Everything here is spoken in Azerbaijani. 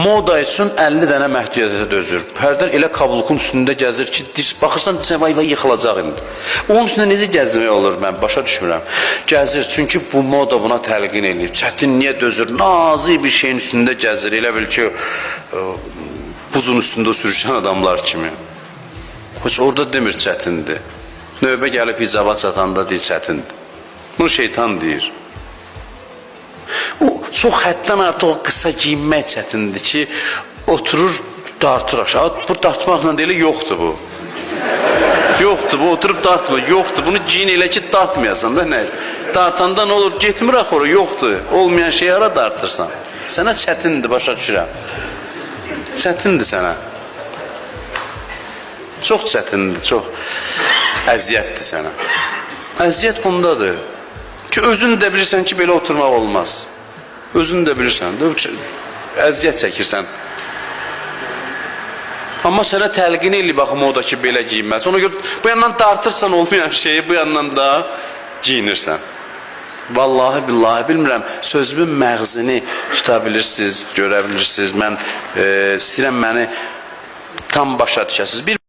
Moda üçün 50 dənə məhdudiyyətə dözür. Hərdən elə kablukun üstündə gəzir ki, baxırsan vay yıxılacaq indi. Onun üstündə necə gəzmək olur, mən başa düşmürəm. Gəzir, çünki bu moda buna təlqin eləyib. Çətinliyə dözür, nazik bir şeyin üstündə gəzir. Elə bil ki, buzun üstündə sürüşən adamlar kimi. Heç orada demir çətindir. Növbə gəlib hicaba çatanda deyir çətindir. Bunu şeytan deyir. O çox həddən artıq o qısa giyinmək çətindir ki, oturur, dartır aşağı. Bu dartmaqla deyil, yoxdur bu. Yoxdur bu, oturub dartma, yoxdur. Bunu giyin elə ki, dartmayasan da nə? Dartanda nə olur, getmir axı ora, yoxdur. Olmayan şeyi ara dartırsan. Sənə çətindir, başa düşürəm. Çətindir sənə. Çox çətindir, çox əziyyətdir sənə. Əziyyət bundadır. Ki, özün də bilirsən ki, belə oturmaq olmaz. Özün də bilirsən, əziyyət çəkirsən. Amma sənə təlqin eləyib, baxım, o da ki, belə giyinməz. Ona görə, bu yandan dartırsan olmayan şeyi, bu yandan da giyinirsən. Vallahi, billahi, bilmirəm, sözümün məğzini tuta bilirsiniz, görə bilirsiniz. Mən istəyirəm məni tam başa düşəsiniz.